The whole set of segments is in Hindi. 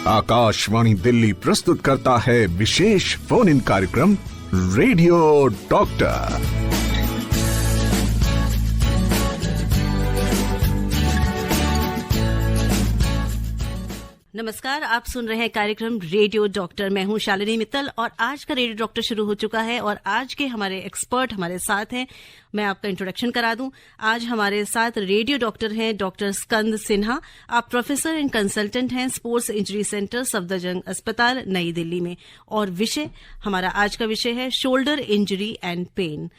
आकाशवाणी दिल्ली प्रस्तुत करता है विशेष फोन इन कार्यक्रम रेडियो डॉक्टर। नमस्कार, आप सुन रहे हैं कार्यक्रम रेडियो डॉक्टर। मैं हूं शालिनी मित्तल और आज का रेडियो डॉक्टर शुरू हो चुका है और आज के हमारे एक्सपर्ट हमारे साथ हैं। मैं आपका इंट्रोडक्शन करा दूं। आज हमारे साथ रेडियो डॉक्टर हैं डॉक्टर स्कंद सिन्हा। आप प्रोफेसर एंड कंसल्टेंट हैं स्पोर्ट्स इंजरी सेंटर सफदरजंग अस्पताल नई दिल्ली में। और विषय हमारा आज का विषय है शोल्डर इंजरी एंड पेन।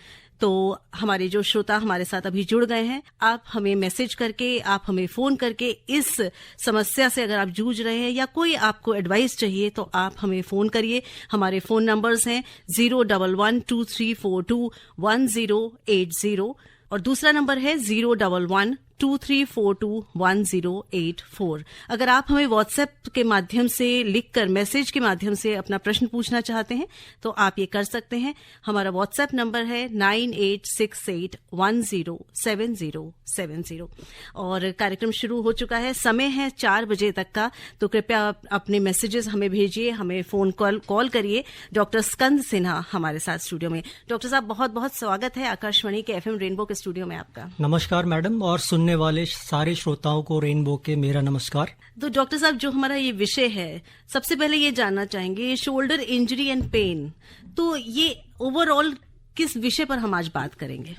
तो हमारे जो श्रोता हमारे साथ अभी जुड़ गए हैं, आप हमें मैसेज करके, आप हमें फोन करके इस समस्या से अगर आप जूझ रहे हैं या कोई आपको एडवाइस चाहिए तो आप हमें फोन करिए। हमारे फोन नंबर्स हैं 01123421080 और दूसरा नंबर है 01123421084। अगर आप हमें व्हाट्सएप के माध्यम से लिखकर मैसेज के माध्यम से अपना प्रश्न पूछना चाहते हैं तो आप ये कर सकते हैं। हमारा व्हाट्सएप नंबर है 9868107070 और कार्यक्रम शुरू हो चुका है। समय है 4 बजे तक का, तो कृपया आप अपने मैसेजेस हमें भेजिए, हमें फोन कॉल करिए। डॉक्टर स्कंद सिन्हा हमारे साथ स्टूडियो में। डॉक्टर साहब, बहुत बहुत स्वागत है आकाशवाणी के FM रेनबो के स्टूडियो में आपका। नमस्कार मैडम, और सुनने वाले सारे श्रोताओं को रेनबो के मेरा नमस्कार। तो डॉक्टर साहब, जो हमारा ये विषय है, सबसे पहले ये जानना चाहेंगे शोल्डर इंजरी एंड पेन। तो ये ओवरऑल किस विषय पर हम आज बात करेंगे?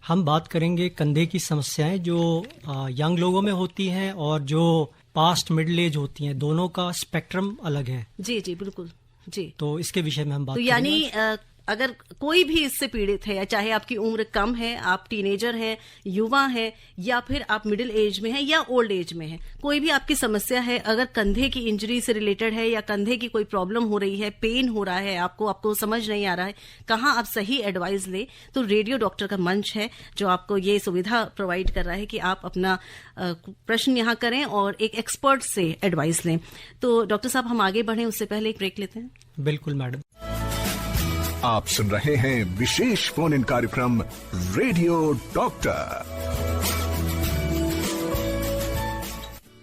हम बात करेंगे कंधे की समस्याएं जो यंग लोगों में होती हैं और जो पास्ट मिडिल एज होती हैं, दोनों का स्पेक्ट्रम अलग है। जी जी बिल्कुल जी। तो इसके विषय में हम बात करेंगे। यानी अगर कोई भी इससे पीड़ित है, या चाहे आपकी उम्र कम है, आप टीनेजर हैं, युवा हैं, या फिर आप मिडिल एज में हैं या ओल्ड एज में हैं, कोई भी आपकी समस्या है, अगर कंधे की इंजरी से रिलेटेड है या कंधे की कोई प्रॉब्लम हो रही है, पेन हो रहा है, आपको समझ नहीं आ रहा है कहाँ आप सही एडवाइस ले, तो रेडियो डॉक्टर का मंच है जो आपको ये सुविधा प्रोवाइड कर रहा है कि आप अपना प्रश्न यहाँ करें और एक एक्सपर्ट से एडवाइस लें। तो डॉक्टर साहब, हम आगे बढ़ें उससे पहले एक ब्रेक लेते हैं। बिल्कुल मैडम। आप सुन रहे हैं विशेष फोन इन कार्यक्रम रेडियो डॉक्टर।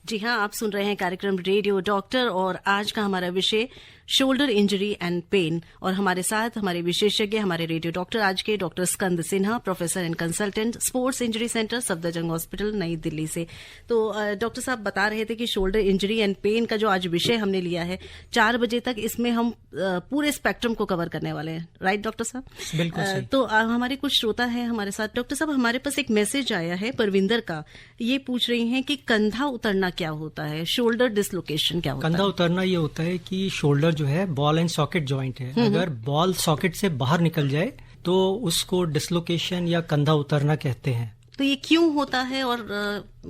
जी हाँ, आप सुन रहे हैं कार्यक्रम रेडियो डॉक्टर और आज का हमारा विषय शोल्डर इंजरी एंड पेन। और हमारे साथ हमारे विशेषज्ञ, हमारे रेडियो डॉक्टर आज के doctor Skanda Sinha, professor and consultant sports injury centre Safdarjung hospital नई दिल्ली से। तो डॉक्टर साहब बता रहे थे कि शोल्डर इंजरी एंड पेन का जो आज विषय हमने लिया है, 4 बजे तक इसमें हम पूरे स्पेक्ट्रम को कवर करने वाले हैं। राइट डॉक्टर साहब? बिल्कुल सही। तो हमारे कुछ श्रोता हैं हमारे साथ। डॉक्टर साहब, हमारे पास एक मैसेज आया है परविंदर का। ये पूछ रही हैं कि कंधा उतरना क्या होता है, शोल्डर डिसलोकेशन क्या होता है? कंधा उतरना ये होता है कि शोल्डर जो है बॉल एंड सॉकेट जॉइंट है, अगर बॉल सॉकेट से बाहर निकल जाए तो उसको डिसलोकेशन या कंधा उतरना कहते हैं। तो ये क्यों होता है? और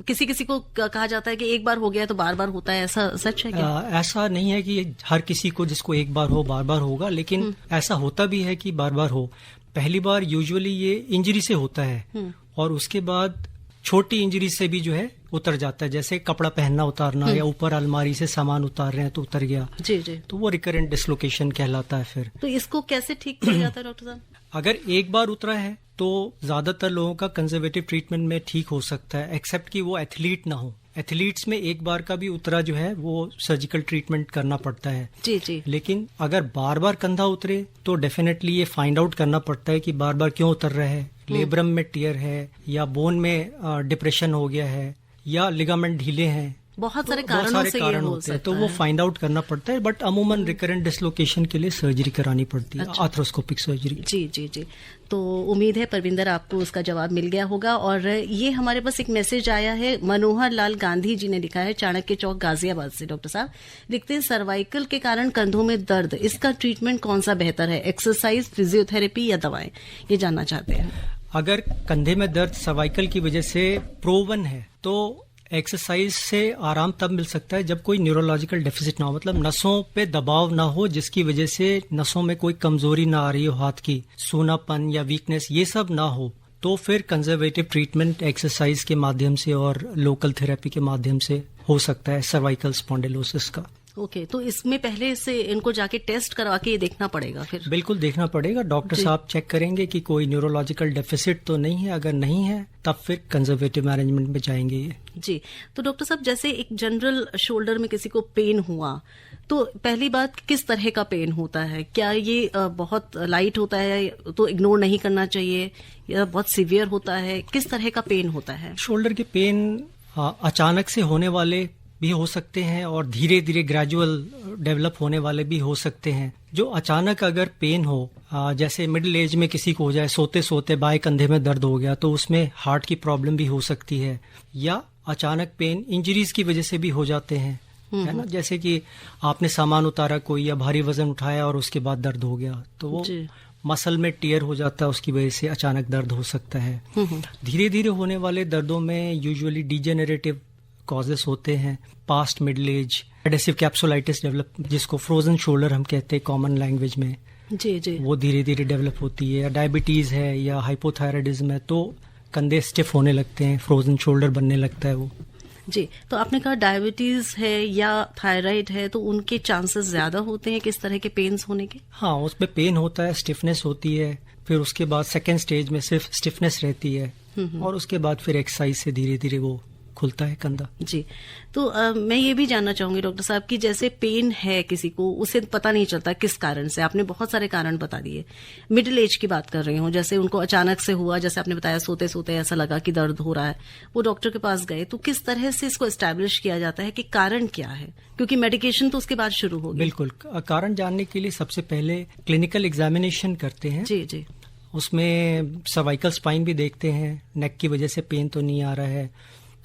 किसी किसी को कहा जाता है कि एक बार हो गया तो बार बार होता है, ऐसा सच है क्या? ऐसा नहीं है कि हर किसी को जिसको एक बार हो बार बार होगा, लेकिन ऐसा होता भी है कि बार बार हो। पहली बार यूजुअली ये इंजरी से होता है और उसके बाद छोटी इंजरी से भी जो है उतर जाता है, जैसे कपड़ा पहनना उतारना या ऊपर अलमारी से सामान उतार रहे हैं तो उतर गया। जी जी। तो वो रिकरेंट डिसलोकेशन कहलाता है। फिर तो इसको कैसे ठीक किया जाता है डॉक्टर साहब? अगर एक बार उतरा है तो ज्यादातर लोगों का कंजर्वेटिव ट्रीटमेंट में ठीक हो सकता है, एक्सेप्ट कि वो एथलीट ना हो। एथलीट्स में एक बार का भी उतरा जो है वो सर्जिकल ट्रीटमेंट करना पड़ता है। जी जी। लेकिन अगर बार बार कंधा उतरे तो डेफिनेटली ये फाइंड आउट करना पड़ता है कि बार बार क्यों उतर रहा है। लेब्रम में टियर है या बोन में डिप्रेशन हो गया है या लिगामेंट ढीले हैं, बहुत सारे कारणों से ये हो सकता है। तो वो फाइंड आउट करना पड़ता है। बट अमूमन रिकरेंट डिसलोकेशन के लिए सर्जरी करानी पड़ती है, आर्थ्रोस्कोपिक सर्जरी। जी जी जी। तो उम्मीद है परविंदर आपको उसका जवाब मिल गया होगा। और ये हमारे पास एक मैसेज आया है, मनोहर लाल गांधी जी ने लिखा है चाणक्य चौक गाजियाबाद से। डॉक्टर साहब लिखते हैं, सर्वाइकल के कारण कंधों में दर्द, इसका ट्रीटमेंट कौन सा बेहतर है, एक्सरसाइज, फिजियोथेरेपी या दवाएं? ये जानना चाहते हैं। अगर कंधे में दर्द सर्वाइकल की वजह से प्रोवन है तो एक्सरसाइज से आराम तब मिल सकता है जब कोई न्यूरोलॉजिकल डेफिसिट ना हो, मतलब नसों पे दबाव ना हो जिसकी वजह से नसों में कोई कमजोरी ना आ रही हो, हाथ की सूनापन या वीकनेस ये सब ना हो। तो फिर कंजर्वेटिव ट्रीटमेंट एक्सरसाइज के माध्यम से और लोकल थेरेपी के माध्यम से हो सकता है सर्वाइकल स्पॉन्डिलोसिस का। ओके, तो इसमें पहले से इनको जाके टेस्ट करवा के ये देखना पड़ेगा फिर? बिल्कुल देखना पड़ेगा, डॉक्टर साहब चेक करेंगे कि कोई न्यूरोलॉजिकल डेफिसिट तो नहीं है, अगर नहीं है तब फिर कंजर्वेटिव मैनेजमेंट में जाएंगे ये। जी, तो डॉक्टर साहब जैसे एक जनरल शोल्डर में किसी को पेन हुआ तो पहली बात किस तरह का पेन होता है? क्या ये बहुत लाइट होता है तो इग्नोर नहीं करना चाहिए, या बहुत सीवियर होता है? किस तरह का पेन होता है? शोल्डर के पेन अचानक से होने वाले भी हो सकते हैं और धीरे धीरे ग्रेजुअल डेवलप होने वाले भी हो सकते हैं। जो अचानक अगर पेन हो, जैसे मिडिल एज में किसी को हो जाए, सोते सोते बाएं कंधे में दर्द हो गया, तो उसमें हार्ट की प्रॉब्लम भी हो सकती है। या अचानक पेन इंजरीज की वजह से भी हो जाते हैं, है ना, जैसे कि आपने सामान उतारा कोई या भारी वजन उठाया और उसके बाद दर्द हो गया, तो वो मसल में टीयर हो जाता है, उसकी वजह से अचानक दर्द हो सकता है। धीरे धीरे होने वाले दर्दों में यूजुअली डिजेनरेटिव कॉजेस होते हैं, past middle age, adhesive capsulitis develop, जिसको फ्रोजन शोल्डर हम कहते हैं कॉमन लैंग्वेज में, जी, वो धीरे धीरे डेवलप होती है। या डायबिटीज है या हाइपोथायराइडिज्म है तो कंधे स्टिफ होने लगते हैं, फ्रोजन शोल्डर बनने लगता है वो। जी, तो आपने कहा डायबिटीज है या थायराइड है तो उनके चांसेस ज्यादा होते हैं किस तरह के पेन्स होने के? हाँ, उसमें पेन होता है, स्टिफनेस होती है, फिर उसके बाद सेकेंड स्टेज में सिर्फ स्टिफनेस रहती है और उसके बाद फिर एक्सरसाइज से धीरे धीरे वो खुलता है कंधा। जी, तो मैं ये भी जानना चाहूंगी डॉक्टर साहब कि जैसे पेन है किसी को, उसे पता नहीं चलता किस कारण से, आपने बहुत सारे कारण बता दिए। मिडिल एज की बात कर रही हूँ, जैसे उनको अचानक से हुआ, जैसे आपने बताया सोते सोते ऐसा लगा कि दर्द हो रहा है, वो डॉक्टर के पास गए, तो किस तरह से इसको एस्टैब्लिश किया जाता है कि कारण क्या है? क्योंकि मेडिकेशन तो उसके बाद शुरू होगी। बिल्कुल, कारण जानने के लिए सबसे पहले क्लिनिकल एग्जामिनेशन करते हैं। जी जी, उसमें सर्वाइकल स्पाइन भी देखते हैं, नेक की वजह से पेन तो नहीं आ रहा है,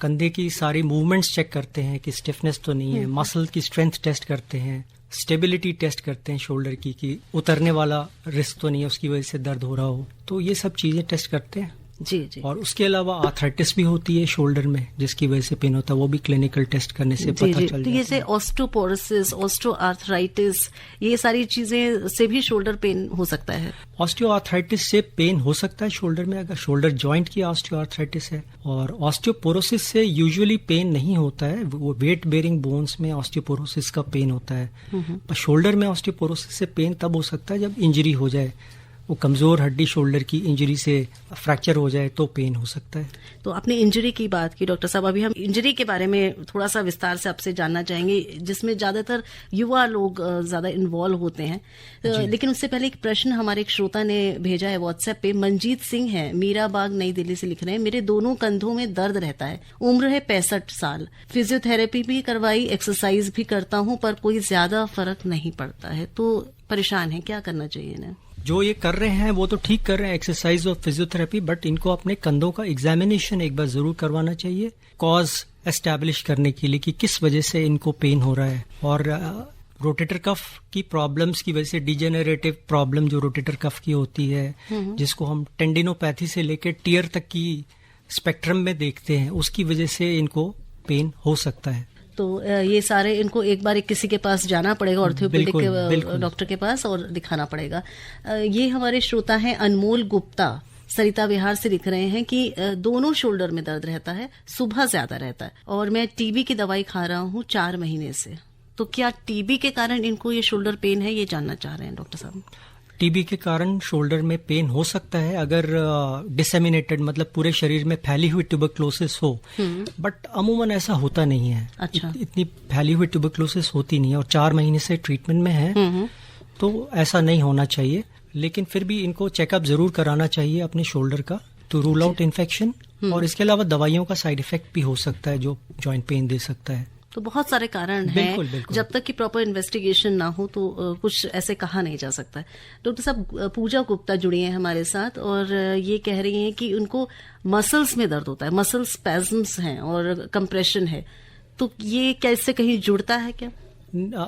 कंधे की सारी मूवमेंट्स चेक करते हैं कि स्टिफनेस तो नहीं है, मसल की स्ट्रेंथ टेस्ट करते हैं, स्टेबिलिटी टेस्ट करते हैं शोल्डर की कि उतरने वाला रिस्क तो नहीं है, उसकी वजह से दर्द हो रहा हो, तो ये सब चीजें टेस्ट करते हैं। जी जी, और उसके अलावा आर्थराइटिस भी होती है शोल्डर में जिसकी वजह से पेन होता है, वो भी क्लिनिकल टेस्ट करने से पता चल जाता है। तो जैसे ऑस्टियोपोरोसिस, ऑस्टियोआर्थराइटिस, ये सारी चीजें से भी शोल्डर पेन हो सकता है? ऑस्टियोआर्थराइटिस से पेन हो सकता है शोल्डर में, अगर शोल्डर जॉइंट की ऑस्टियोआर्थराइटिस है। और ऑस्टियोपोरोसिस से यूजुअली पेन नहीं होता है, वो वेट बेरिंग बोन्स में ऑस्टियोपोरोसिस का पेन होता है। पर शोल्डर में ऑस्टियोपोरोसिस से पेन तब हो सकता है जब इंजरी हो जाए, वो कमजोर हड्डी शोल्डर की इंजरी से फ्रैक्चर हो जाए तो पेन हो सकता है। तो आपने इंजरी की बात की डॉक्टर साहब, अभी हम इंजरी के बारे में थोड़ा सा विस्तार से आपसे जानना चाहेंगे, जिसमें ज्यादातर युवा लोग ज्यादा इन्वॉल्व होते हैं। लेकिन उससे पहले एक प्रश्न हमारे एक श्रोता ने भेजा है व्हाट्सएप पे। मंजीत सिंह है, मीराबाग नई दिल्ली से लिख रहे हैं, मेरे दोनों कंधों में दर्द रहता है, उम्र है 65 साल, फिजियोथेरेपी भी करवाई, एक्सरसाइज भी करता हूँ पर कोई ज्यादा फर्क नहीं पड़ता है, तो परेशान है, क्या करना चाहिए इन्हें? जो ये कर रहे हैं वो तो ठीक कर रहे हैं, एक्सरसाइज और फिजियोथेरेपी, बट इनको अपने कंधों का एग्जामिनेशन एक बार जरूर करवाना चाहिए, कॉज एस्टैब्लिश करने के लिए कि किस वजह से इनको पेन हो रहा है। और रोटेटर कफ की प्रॉब्लम्स की वजह से, डिजेनरेटिव प्रॉब्लम जो रोटेटर कफ की होती है, जिसको हम टेंडिनोपैथी से लेकर टियर तक की स्पेक्ट्रम में देखते हैं, उसकी वजह से इनको पेन हो सकता है। तो ये सारे इनको एक बार किसी के पास जाना पड़ेगा, ऑर्थोपेडिक के डॉक्टर के पास, और दिखाना पड़ेगा। ये हमारे श्रोता हैं अनमोल गुप्ता, सरिता विहार से लिख रहे हैं कि दोनों शोल्डर में दर्द रहता है, सुबह ज्यादा रहता है और मैं टीबी की दवाई खा रहा हूँ 4 महीने से, तो क्या टीबी के कारण इनको ये शोल्डर पेन है, ये जानना चाह रहे हैं डॉक्टर साहब। टीबी के कारण शोल्डर में पेन हो सकता है अगर डिसेमिनेटेड, मतलब पूरे शरीर में फैली हुई ट्यूबरक्लोसिस हो, बट अमूमन ऐसा होता नहीं है। अच्छा। इतनी फैली हुई ट्यूबरक्लोसिस होती नहीं है और 4 महीने से ट्रीटमेंट में है, तो ऐसा नहीं होना चाहिए। लेकिन फिर भी इनको चेकअप जरूर कराना चाहिए अपने शोल्डर का, टू रूल आउट इन्फेक्शन। और इसके अलावा दवाइयों का साइड इफेक्ट भी हो सकता है जो जॉइंट पेन दे सकता है। तो बहुत सारे कारण हैं, जब तक कि प्रॉपर इन्वेस्टिगेशन ना हो तो कुछ ऐसे कहा नहीं जा सकता है। डॉक्टर साहब, पूजा गुप्ता जुड़ी हैं हमारे साथ और ये कह रही हैं कि उनको मसल्स में दर्द होता है, मसल स्पैज्म्स हैं और कंप्रेशन है, तो ये क्या इससे कहीं जुड़ता है क्या?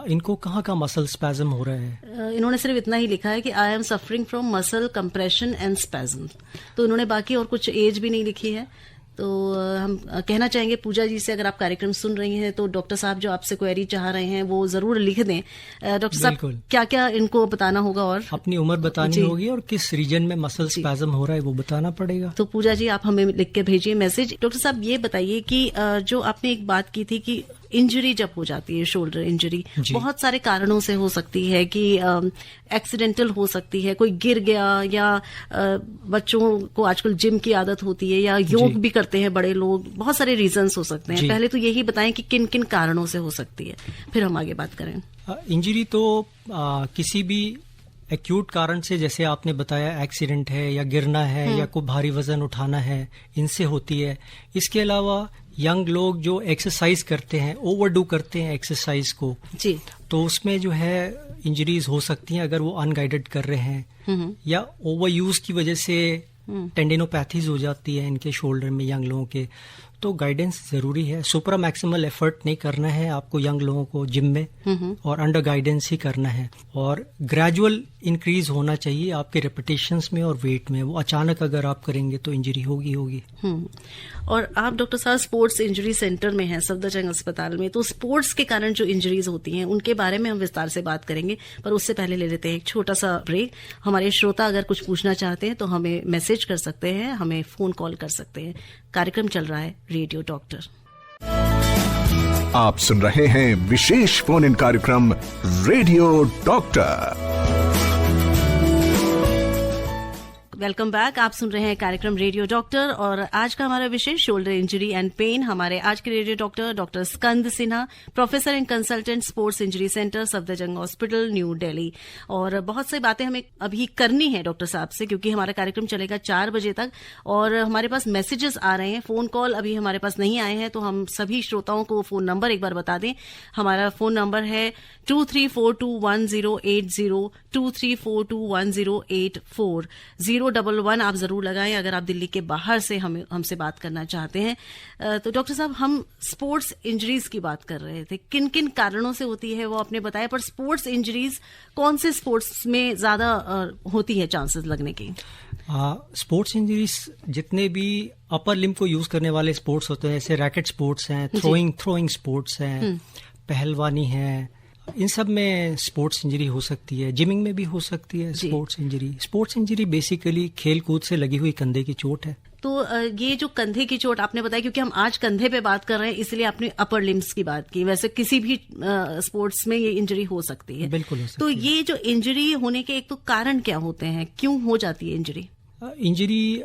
इनको कहाँ का मसल स्पैज्म हो रहा है? इन्होंने सिर्फ इतना ही लिखा है कि I am suffering from muscle compression and spasm, तो इन्होंने बाकी और कुछ एज भी नहीं लिखी है। तो हम कहना चाहेंगे पूजा जी से, अगर आप कार्यक्रम सुन रही हैं तो डॉक्टर साहब जो आपसे क्वेरी चाह रहे हैं वो जरूर लिख दें। डॉक्टर साहब, क्या क्या इनको बताना होगा और अपनी उम्र बतानी होगी और किस रीजन में मसल स्पैज्म हो रहा है वो बताना पड़ेगा। तो पूजा जी, आप हमें लिख के भेजिए मैसेज। डॉक्टर साहब, ये बताइए कि जो आपने एक बात की थी कि इंजरी जब हो जाती है, शोल्डर इंजरी बहुत सारे कारणों से हो सकती है कि एक्सीडेंटल हो सकती है, कोई गिर गया या बच्चों को आजकल जिम की आदत होती है या योग भी करते हैं बड़े लोग, बहुत सारे रीजंस हो सकते हैं। पहले तो यही बताएं कि किन किन कारणों से हो सकती है, फिर हम आगे बात करें। इंजरी तो किसी भी एक्यूट कारण से, जैसे आपने बताया एक्सीडेंट है या गिरना है या कोई भारी वजन उठाना है, इनसे होती है। इसके अलावा यंग लोग जो एक्सरसाइज करते हैं, ओवरडू करते हैं एक्सरसाइज को जी, तो उसमें जो है इंजरीज हो सकती हैं अगर वो अनगाइडेड कर रहे हैं, या ओवर यूज की वजह से टेंडिनोपैथीज हो जाती है इनके शोल्डर में यंग लोगों के। तो गाइडेंस जरूरी है, सुपरा मैक्सिमल एफर्ट नहीं करना है आपको यंग लोगों को जिम में, और अंडर गाइडेंस ही करना है, और ग्रेजुअल इंक्रीज होना चाहिए आपके रेपिटेशंस में और वेट में। वो अचानक अगर आप करेंगे तो इंजरी होगी। और आप डॉक्टर साहब स्पोर्ट्स इंजरी सेंटर में हैं सफदरजंग अस्पताल में, तो स्पोर्ट्स के कारण जो इंजरीज होती हैं उनके बारे में हम विस्तार से बात करेंगे, पर उससे पहले ले लेते हैं एक छोटा सा ब्रेक। हमारे श्रोता अगर कुछ पूछना चाहते हैं तो हमें मैसेज कर सकते हैं, हमें फोन कॉल कर सकते हैं। कार्यक्रम चल रहा है रेडियो डॉक्टर। आप सुन रहे हैं विशेष फोन इन कार्यक्रम रेडियो डॉक्टर। Welcome back. आप सुन रहे हैं कार्यक्रम रेडियो डॉक्टर और आज का हमारा विषय शोल्डर इंजरी एंड पेन। हमारे आज के radio doctor Skanda Sinha, professor and consultant, sports injury centre, Safdarjung hospital, new Delhi. और बहुत सारी बातें हमें अभी करनी है डॉक्टर साहब से, क्योंकि हमारा कार्यक्रम चलेगा 4 बजे तक और हमारे पास मैसेजेस आ रहे हैं, फोन कॉल अभी हमारे पास नहीं आए हैं। तो हम सभी श्रोताओं को फोन नंबर एक बार बता दें। हमारा फोन नंबर है 23421080, 23421084, 011 आप जरूर लगाएं अगर आप दिल्ली के बाहर से हमसे बात करना चाहते हैं। तो डॉक्टर साहब, हम स्पोर्ट्स इंजरीज की बात कर रहे थे, किन किन कारणों से होती है वो आपने बताया, पर स्पोर्ट्स इंजरीज कौन से स्पोर्ट्स में ज्यादा होती है चांसेस लगने की? स्पोर्ट्स इंजरीज जितने भी अपर लिम्ब को यूज करने वाले स्पोर्ट्स होते हैं, जैसे रैकेट स्पोर्ट्स हैं, थ्रोइंग स्पोर्ट्स हैं, पहलवानी है, इन सब में स्पोर्ट्स इंजरी हो सकती है। जिमिंग में भी हो सकती है sports injury. Sports injury basically खेल कूद से लगी हुई कंधे की चोट है। तो ये जो कंधे की चोट आपने बताया, क्योंकि हम आज कंधे पे बात कर रहे हैं इसलिए आपने अपर लिम्स की बात की, वैसे किसी भी स्पोर्ट्स में ये इंजरी हो सकती है। बिल्कुल हो सकती तो है। ये जो इंजरी होने के एक तो कारण क्या होते हैं, क्यों हो जाती है इंजरी? इंजरी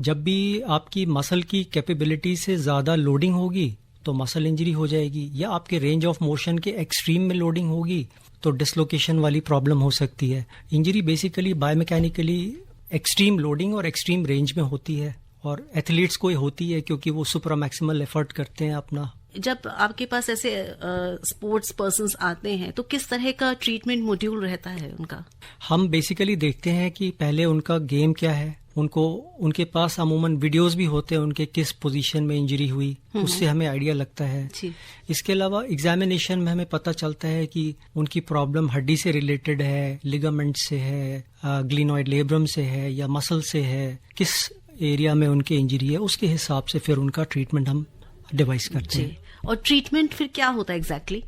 जब भी आपकी मसल की कैपेबिलिटी से ज्यादा लोडिंग होगी तो मसल इंजरी हो जाएगी, या आपके रेंज ऑफ मोशन के एक्सट्रीम में लोडिंग होगी तो डिसलोकेशन वाली प्रॉब्लम हो सकती है। इंजरी बेसिकली बायोमैकेनिकली एक्सट्रीम लोडिंग और एक्सट्रीम रेंज में होती है, और एथलीट्स को होती है क्योंकि वो सुपर मैक्सिमल एफर्ट करते हैं अपना। जब आपके पास ऐसे स्पोर्ट्स पर्सन्स आते हैं तो किस तरह का ट्रीटमेंट मॉड्यूल रहता है उनका? हम बेसिकली देखते हैं कि पहले उनका गेम क्या है, उनके पास अमूमन वीडियोस भी होते हैं उनके किस पोजीशन में इंजरी हुई, उससे हमें आइडिया लगता है। इसके अलावा एग्जामिनेशन में हमें पता चलता है कि उनकी प्रॉब्लम हड्डी से रिलेटेड है, लिगामेंट से है, ग्लिनॉइड लेब्रम से है या मसल से है, किस एरिया में उनकी इंजरी है, उसके हिसाब से फिर उनका ट्रीटमेंट हम डिवाइस करते हैं। और ट्रीटमेंट फिर क्या होता है एग्जैक्टली?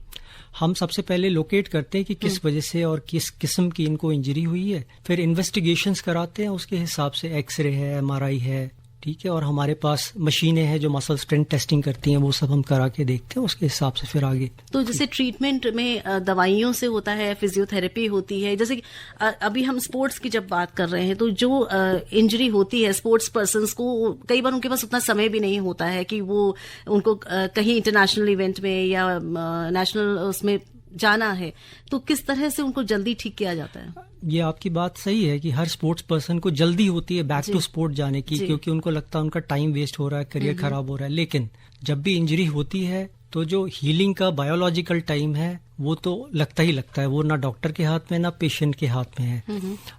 हम सबसे पहले लोकेट करते हैं कि किस वजह से और किस किस्म की इनको इंजरी हुई है, फिर इन्वेस्टिगेशंस कराते हैं, उसके हिसाब से एक्सरे है, एमआरआई है, ठीक है, और हमारे पास मशीनें हैं जो मसल स्ट्रेंथ टेस्टिंग करती हैं, वो सब हम करा के देखते हैं, उसके हिसाब से फिर आगे। तो जैसे ट्रीटमेंट में दवाइयों से होता है, फिजियोथेरेपी होती है, जैसे अभी हम स्पोर्ट्स की जब बात कर रहे हैं तो जो इंजरी होती है स्पोर्ट्स पर्सन्स को, कई बार उनके पास उतना समय भी नहीं होता है कि वो उनको कहीं इंटरनेशनल इवेंट में या नेशनल उसमें जाना है, तो किस तरह से उनको जल्दी ठीक किया जाता है? ये आपकी बात सही है कि हर स्पोर्ट्स पर्सन को जल्दी होती है बैक टू स्पोर्ट जाने की, क्योंकि उनको लगता है उनका टाइम वेस्ट हो रहा है, करियर खराब हो रहा है। लेकिन जब भी इंजरी होती है तो जो हीलिंग का बायोलॉजिकल टाइम है वो तो लगता ही लगता है, वो ना डॉक्टर के हाथ में ना पेशेंट के हाथ में है।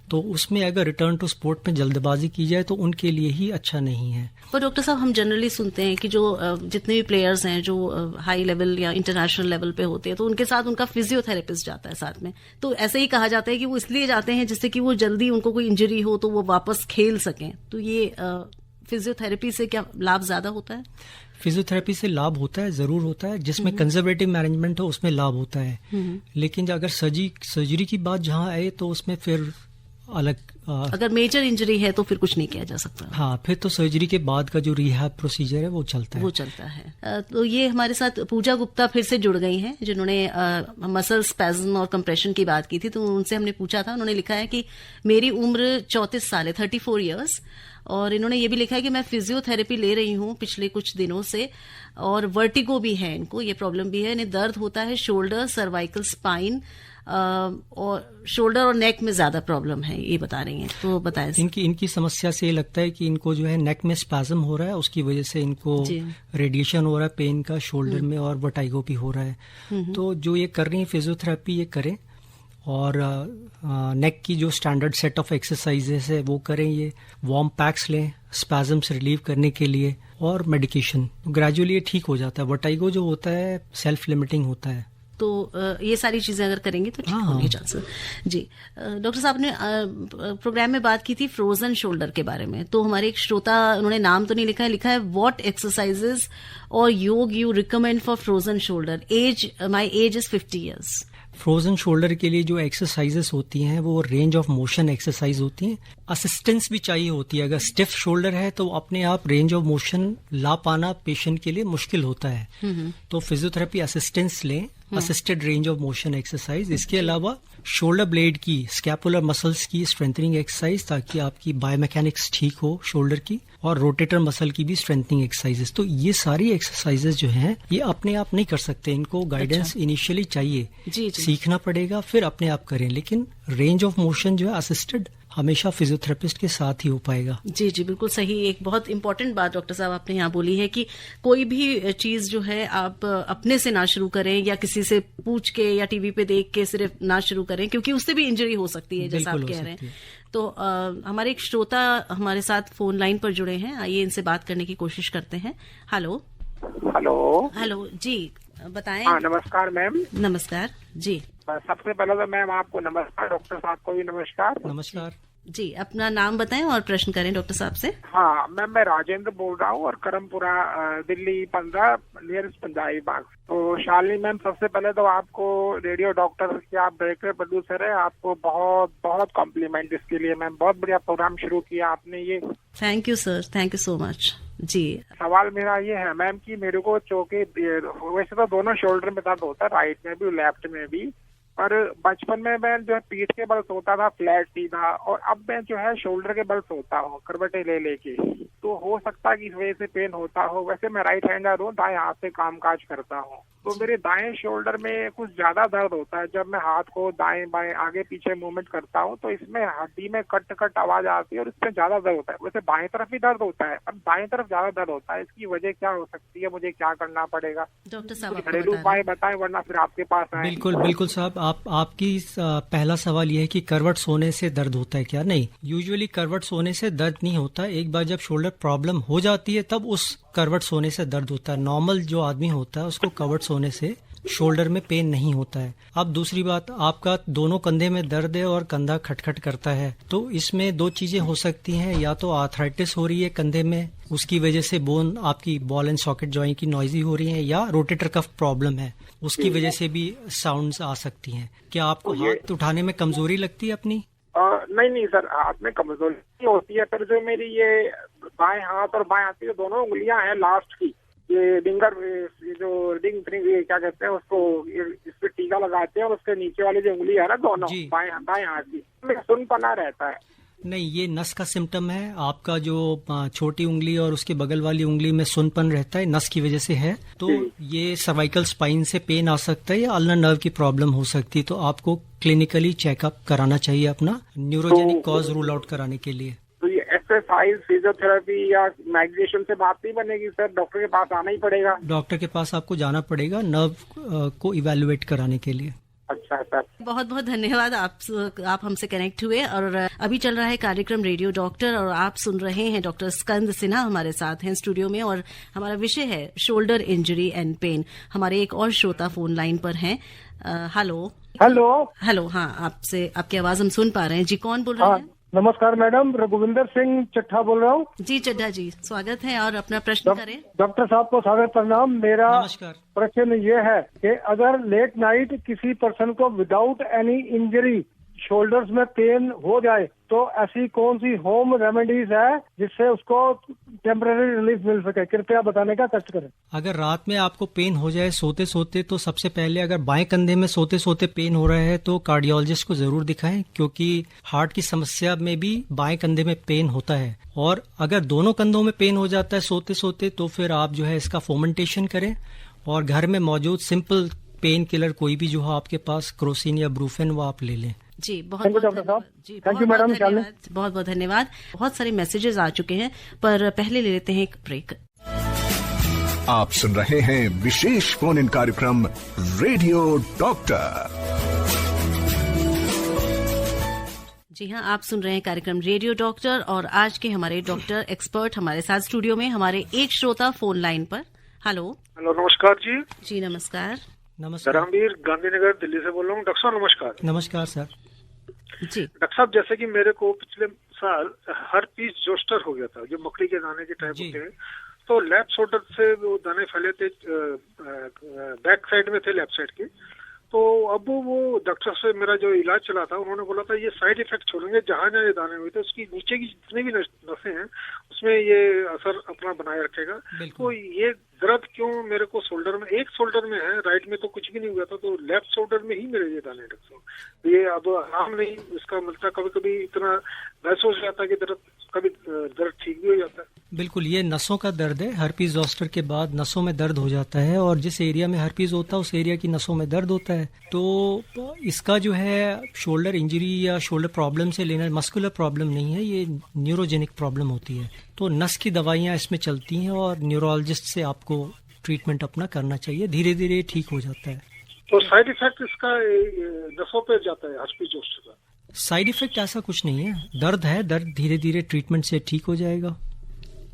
तो उसमें अगर रिटर्न टू स्पोर्ट में जल्दबाजी की जाए तो उनके लिए ही अच्छा नहीं है। और डॉक्टर साहब, हम जनरली सुनते हैं कि जो जितने भी प्लेयर्स हैं जो हाई लेवल या इंटरनेशनल लेवल पे होते हैं तो उनके साथ उनका फिजियोथेरेपिस्ट जाता है साथ में, तो ऐसे ही कहा जाता है कि वो इसलिए जाते हैं जिससे कि वो जल्दी उनको कोई इंजरी हो तो वो वापस खेल सकें। तो ये फिजियोथेरेपी से क्या लाभ ज्यादा होता है? फिजियोथेरेपी से लाभ होता है, जरूर होता है, जिसमें कंजर्वेटिव मैनेजमेंट हो उसमें लाभ होता है। लेकिन अगर सर्जरी की बात जहां आए तो उसमें फिर अलग अगर मेजर इंजरी है तो फिर कुछ नहीं किया जा सकता। हाँ, फिर तो सर्जरी के बाद का जो रिहैब प्रोसीजर है वो चलता है। तो ये हमारे साथ पूजा गुप्ता फिर से जुड़ गई हैं, जिन्होंने मसल स्पैज्म और कंप्रेशन की बात की थी। तो उनसे हमने पूछा था, उन्होंने लिखा है कि मेरी उम्र 34 साल है, 34 ईयर्स, और इन्होंने ये भी लिखा है कि मैं फिजियोथेरेपी ले रही हूँ पिछले कुछ दिनों से, और वर्टिगो भी है इनको, ये प्रॉब्लम भी है। इन्हें दर्द होता है शोल्डर, सर्वाइकल, स्पाइन और शोल्डर और नेक में ज्यादा प्रॉब्लम है, ये बता रही हैं। तो बताएं। इनकी समस्या से ये लगता है कि इनको जो है नेक में स्पैज्म हो रहा है, उसकी वजह से इनको रेडिएशन हो रहा है पेन का शोल्डर में, और वर्टाइगो भी हो रहा है। तो जो ये कर रही है फिजियोथेरेपी ये करें, और नेक की जो स्टैंडर्ड सेट ऑफ एक्सरसाइजेस है वो करें, ये वार्म पैक्स लें स्पैज्म से रिलीव करने के लिए, और मेडिकेशन। ग्रेजुअली ये ठीक हो जाता है। वर्टाइगो जो होता है सेल्फ लिमिटिंग होता है। तो ये सारी चीजें अगर करेंगे तो ठीक होगी चांसेस। जी डॉक्टर साहब ने प्रोग्राम में बात की थी फ्रोजन शोल्डर के बारे में। तो हमारे एक श्रोता, उन्होंने नाम तो नहीं लिखा है, लिखा है व्हाट एक्सरसाइजेस और योग you recommend for frozen shoulder, my age is 50 years. Frozen shoulder के लिए जो एक्सरसाइजेस होती हैं वो रेंज ऑफ मोशन एक्सरसाइज होती हैं। असिस्टेंस भी चाहिए होती है। अगर स्टिफ शोल्डर है तो अपने आप रेंज ऑफ मोशन ला पाना पेशेंट के लिए मुश्किल होता है। तो फिजियोथेरेपी असिस्टेंस लें, assisted range of motion exercise. इसके अलावा शोल्डर ब्लेड की, स्कैपुलर मसल्स की स्ट्रेंथनिंग एक्सरसाइज, ताकि आपकी बायोमैकेनिक्स ठीक हो शोल्डर की, और रोटेटर मसल की भी स्ट्रेंथनिंग एक्सरसाइजेस। तो ये सारी एक्सरसाइजेस जो हैं ये अपने आप नहीं कर सकते, इनको गाइडेंस इनिशियली चाहिए। जी। सीखना पड़ेगा, फिर अपने आप करें। लेकिन रेंज ऑफ मोशन जो है असिस्टेड हमेशा फिजियोथेरेपिस्ट के साथ ही हो पाएगा। जी जी, बिल्कुल सही। एक बहुत इंपॉर्टेंट बात डॉक्टर साहब आपने यहाँ बोली है कि कोई भी चीज जो है आप अपने से ना शुरू करें, या किसी से पूछ के या टीवी पे देख के सिर्फ ना शुरू करें, क्योंकि उससे भी इंजरी हो सकती है, जैसा आप कह रहे हैं। तो हमारे एक श्रोता हमारे साथ फोन लाइन पर जुड़े हैं, आइए इनसे बात करने की कोशिश करते हैं। हेलो हेलो जी, बताएं। हाँ, नमस्कार मैम। नमस्कार जी। सबसे पहले तो मैम आपको नमस्कार, डॉक्टर साहब को भी नमस्कार। नमस्कार जी, अपना नाम बताएं और प्रश्न करें डॉक्टर साहब से। हाँ मैम, मैं राजेंद्र बोल रहा हूँ, और करमपुरा दिल्ली 15 नियरेस्ट पंजाबी बाग। तो शालिनी मैम, सबसे पहले तो आपको रेडियो डॉक्टर के, आप डायरेक्टर प्रोड्यूसर है, आपको बहुत बहुत कॉम्प्लीमेंट इसके लिए मैम। बहुत बढ़िया प्रोग्राम शुरू किया आपने ये। Thank you sir, thank you so much. जी, सवाल मेरा ये है मैम कि मेरे को चौके, वैसे तो दोनों शोल्डर में दर्द होता है, राइट में भी लेफ्ट में भी, पर बचपन में मैं जो है पीठ के बल सोता था फ्लैट सीधा, और अब मैं जो है शोल्डर के बल सोता हूँ करवटें ले लेके। तो हो सकता है कि इस वजह से पेन होता हो। वैसे मैं राइट हैंडर हूँ, दाएं हाथ से कामकाज करता हूँ। तो मेरे दाएं शोल्डर में कुछ ज्यादा दर्द होता है जब मैं हाथ को दाएं बाएं आगे पीछे मूवमेंट करता हूँ। तो इसमें हड्डी में कट कट आवाज आती है, और इसमें ज्यादा दर्द होता है। वैसे बाएं तरफ भी दर्द होता है, पर दाएं तरफ ज्यादा दर्द होता है। इसकी वजह क्या हो सकती है, मुझे क्या करना पड़ेगा? डॉक्टर साहब घरेलू उपाय बताएं, वरना फिर आपके पास आए। बिल्कुल साहब, आपकी पहला सवाल यह है कि करवट सोने से दर्द होता है क्या? नहीं, यूजुअली करवट सोने से दर्द नहीं होता। एक बार जब शोल्डर प्रॉब्लम हो जाती है तब उस करवट सोने से दर्द होता है। नॉर्मल जो आदमी होता है उसको करवट सोने से शोल्डर में पेन नहीं होता है। अब दूसरी बात, आपका दोनों कंधे में दर्द है और कंधा खटखट करता है, तो इसमें दो चीजें हो सकती हैं। या तो आर्थराइटिस हो रही है कंधे में, उसकी वजह से बोन आपकी बॉल एंड सॉकेट जॉइंट की नॉइजी हो रही है, या रोटेटर कफ प्रॉब्लम है, उसकी वजह से भी साउंड्स आ सकती हैं। क्या आपको हाथ उठाने में कमजोरी लगती है अपनी? नहीं सर, हाथ में कमजोरी होती है, पर जो मेरी ये बाएं हाथ और बाएं हाथ की दोनों उंगलियां हैं लास्ट की, ये रिंगर, जो रिंग क्या कहते हैं उसको, इस पे टीका लगाते हैं, और उसके नीचे वाली जो उंगली है ना दोनों बाएं हाथ की, में सुनपना रहता है। नहीं, ये नस का सिम्टम है। आपका जो छोटी उंगली और उसके बगल वाली उंगली में सुनपन रहता है, नस की वजह से है। तो ये सर्वाइकल स्पाइन से पेन आ सकता है, या अल्नर नर्व की प्रॉब्लम हो सकती है। तो आपको क्लिनिकली चेकअप कराना चाहिए अपना, न्यूरोजेनिक कॉज रूल आउट कराने के लिए। तो ये एक्सरसाइज, फिजियोथेरेपी या मेडिकेशन से बात नहीं बनेगी सर? डॉक्टर के पास आना ही पड़ेगा? डॉक्टर के पास आपको जाना पड़ेगा नर्व को इवेलुएट कराने के लिए। अच्छा सर, बहुत बहुत धन्यवाद। आप हमसे कनेक्ट हुए, और अभी चल रहा है कार्यक्रम रेडियो डॉक्टर, और आप सुन रहे हैं डॉक्टर स्कंद सिन्हा हमारे साथ हैं स्टूडियो में, और हमारा विषय है शोल्डर इंजरी एंड पेन। हमारे एक और श्रोता फोन लाइन पर हैं। हेलो। हाँ, आपकी आवाज हम सुन पा रहे हैं जी। कौन बोल रहे हैं? नमस्कार मैडम, रघुविंदर सिंह चट्ठा बोल रहा हूँ। जी चड्ढा जी, स्वागत है, और अपना प्रश्न करें। डॉक्टर साहब को स्वागत, प्रणाम। मेरा प्रश्न ये है कि अगर लेट नाइट किसी पर्सन को विदाउट एनी इंजरी शोल्डर्स में पेन हो जाए तो ऐसी कौन सी होम रेमेडीज है जिससे उसको टेम्पररी रिलीफ मिल सके, कृपया बताने का कष्ट करें। अगर रात में आपको पेन हो जाए सोते सोते, तो सबसे पहले अगर बाएं कंधे में सोते सोते पेन हो रहा है तो कार्डियोलॉजिस्ट को जरूर दिखाएं, क्योंकि हार्ट की समस्या में भी बाएं कंधे में पेन होता है। और अगर दोनों कंधों में पेन हो जाता है सोते सोते, तो फिर आप जो है इसका फोमेंटेशन करें और घर में मौजूद सिंपल पेन किलर कोई भी जो है आपके पास, क्रोसिन या ब्रूफेन, वो आप ले लें। जी बहुत थैंक यू बहुत डॉक्टर साहब। जी थैंक यू मैडम। बहुत बहुत धन्यवाद। बहुत सारे मैसेजेस आ चुके हैं, पर पहले ले लेते हैं एक ब्रेक। आप सुन रहे हैं विशेष फोन इन कार्यक्रम रेडियो डॉक्टर। जी हाँ, आप सुन रहे हैं कार्यक्रम रेडियो डॉक्टर और आज के हमारे डॉक्टर एक्सपर्ट हमारे साथ स्टूडियो में, हमारे एक श्रोता फोन लाइन पर। हेलो। हेलो, नमस्कार जी। जी नमस्कार। नमस्कार। धर्मवीर गांधीनगर दिल्ली से बोल रहा हूँ। डॉक्टर साहब नमस्कार। नमस्कार सर। जी डॉक्टर साहब, जैसे कि मेरे को पिछले साल हर्पीस जोस्टर हो गया था, जो मकड़ी के दाने के टाइप होते हैं, तो लेफ्ट शोल्डर से वो दाने फैले थे, बैक साइड में थे लेफ्ट साइड के। तो अब वो डॉक्टर से मेरा जो इलाज चला था, उन्होंने बोला था ये साइड इफेक्ट छोड़ेंगे, जहाँ जहाँ ये दाने हुए थे उसकी नीचे की जितनी भी नसें हैं उसमें ये असर अपना बनाए रखेगा। तो ये दर्द क्यों मेरे को शोल्डर में, एक शोल्डर में है, राइट में तो कुछ भी नहीं हुआ था, तो लेफ्ट शोल्डर में ही मेरे ये दाने डॉक्टर साहब। ये अब आराम नहीं इसका मिलता, कभी कभी इतना महसूस हो जाता है कि कभी दर्द ठीक भी हो जाता है। बिल्कुल, ये नसों का दर्द है। हर्पीस जोस्टर के बाद नसों में दर्द हो जाता है, और जिस एरिया में हर्पीस होता है उस एरिया की नसों में दर्द होता है। तो इसका जो है शोल्डर इंजरी या शोल्डर प्रॉब्लम से लेना, मस्कुलर प्रॉब्लम नहीं है, ये न्यूरोजेनिक प्रॉब्लम होती है। तो नस की दवाइयाँ इसमें चलती हैं और न्यूरोलॉजिस्ट से आपको ट्रीटमेंट अपना करना चाहिए, धीरे धीरे ठीक हो जाता है। तो साइड इफेक्ट इसका नसों पे जाता है हर्पीस जोस्टर का? साइड इफेक्ट ऐसा कुछ नहीं है, दर्द है, दर्द धीरे धीरे ट्रीटमेंट से ठीक हो जाएगा।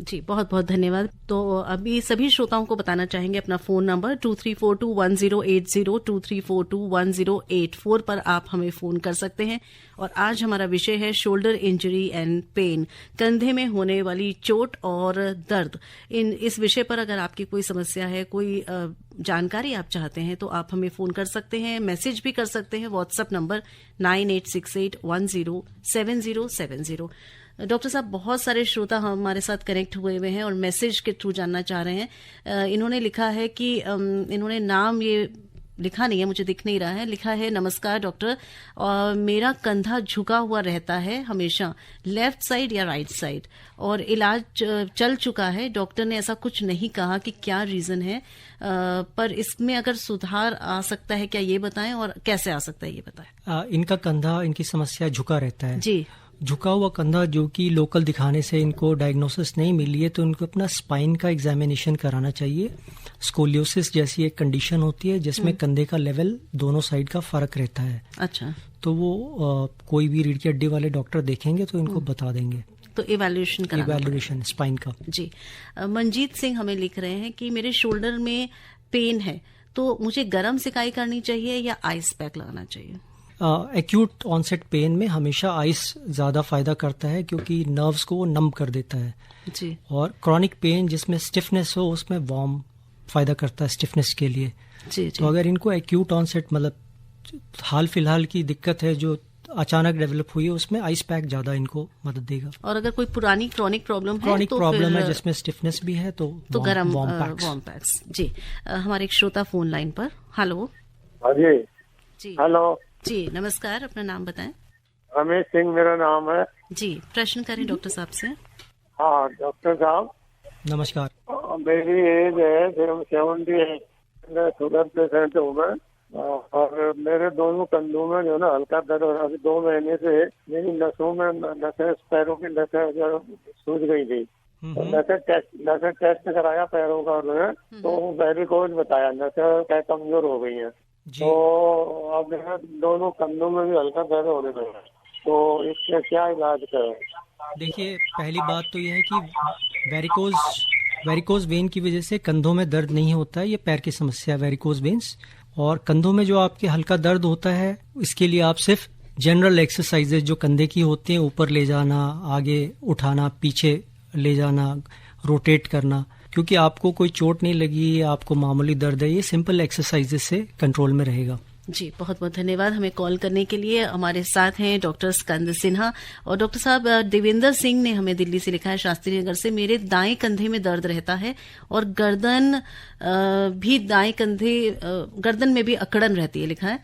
जी बहुत बहुत धन्यवाद। तो अभी सभी श्रोताओं को बताना चाहेंगे अपना फोन नंबर 23421080 23421084 पर आप हमें फोन कर सकते हैं। और आज हमारा विषय है शोल्डर इंजरी एंड पेन, कंधे में होने वाली चोट और दर्द। इस विषय पर अगर आपकी कोई समस्या है, कोई जानकारी आप चाहते हैं, तो आप हमें फोन कर सकते हैं, मैसेज भी कर सकते हैं। WhatsApp number 9868107070। डॉक्टर साहब, बहुत सारे श्रोता हमारे साथ कनेक्ट हुए हैं और मैसेज के थ्रू जानना चाह रहे हैं। इन्होंने लिखा है कि इन्होंने नाम ये लिखा नहीं है, मुझे दिख नहीं रहा है। लिखा है, नमस्कार डॉक्टर, मेरा कंधा झुका हुआ रहता है हमेशा, लेफ्ट साइड या राइट साइड, और इलाज चल चुका है। डॉक्टर ने ऐसा कुछ नहीं कहा कि क्या रीजन है, पर इसमें अगर सुधार आ सकता है क्या, ये बताएं, और कैसे आ सकता है ये बताएं। इनका कंधा, इनकी समस्या झुका रहता है जी। झुका हुआ कंधा जो कि लोकल दिखाने से इनको डायग्नोसिस नहीं मिली है, तो इनको अपना स्पाइन का एग्जामिनेशन कराना चाहिए। स्कोलियोसिस जैसी एक कंडीशन होती है जिसमें कंधे का लेवल दोनों साइड का फर्क रहता है। अच्छा। तो वो कोई भी रीढ़ की हड्डी वाले डॉक्टर देखेंगे तो इनको बता देंगे। तो इवैल्यूएशन स्पाइन का। जी। मंजीत सिंह हमें लिख रहे हैं कि मेरे शोल्डर में पेन है, तो मुझे गर्म सिकाई करनी चाहिए या आइस पैक लगाना चाहिए? एक्यूट ऑनसेट पेन में हमेशा आइस ज्यादा फायदा करता है, क्योंकि नर्व्स को वो नम कर देता है जी। और क्रॉनिक पेन जिसमें स्टिफनेस हो उसमें वार्म फायदा करता है स्टिफनेस के लिए। जी। तो अगर इनको एक्यूट ऑनसेट, मतलब हाल फिलहाल की दिक्कत है जो अचानक डेवलप हुई है, उसमें आइस पैक ज्यादा इनको मदद देगा। और अगर कोई पुरानी क्रॉनिक प्रॉब्लम है जिसमें स्टिफनेस भी है तो गरम वार्म पैक्स। जी। हमारे एक श्रोता फोन लाइन पर। हेलो। हाँ जी। जी हेलो जी, नमस्कार, अपना नाम बताएं। रमेश सिंह मेरा नाम है जी। प्रश्न करें डॉक्टर साहब से। हाँ डॉक्टर साहब नमस्कार। मेरी एज है 78, शुगर पेशेंट हूँ मैं, और मेरे दोनों कंधों में जो ना हल्का दर्द हो रहा है। 2 महीने से मेरी नसों में नसें, पैरों की नसें जो सूज गई थी, तो नसें टेस्ट कराया पैरों का, तो वेरिकोज बताया, नसें कमजोर हो गई हैं। तो अब मेरे दोनों कंधों में भी हल्का दर्द होने लगा, तो इसका क्या इलाज करें? देखिए, पहली बात तो यह है कि वेरिकोज वेन की वजह से कंधों में दर्द नहीं होता है, ये पैर की समस्या है वेरिकोज वेन्स। और कंधों में जो आपके हल्का दर्द होता है, इसके लिए आप सिर्फ जनरल एक्सरसाइजेज जो कंधे की होती हैं, ऊपर ले जाना, आगे उठाना, पीछे ले जाना, रोटेट करना, क्योंकि आपको कोई चोट नहीं लगी, आपको मामूली दर्द है, ये सिंपल एक्सरसाइजेस से कंट्रोल में रहेगा। जी, बहुत बहुत धन्यवाद हमें कॉल करने के लिए। हमारे साथ हैं डॉक्टर स्कंद सिन्हा। और डॉक्टर साहब, देवेंद्र सिंह ने हमें दिल्ली से लिखा है, शास्त्री नगर से, मेरे दाएं कंधे में दर्द रहता है और गर्दन भी दाएं कंधे गर्दन में भी अकड़न रहती है, लिखा है,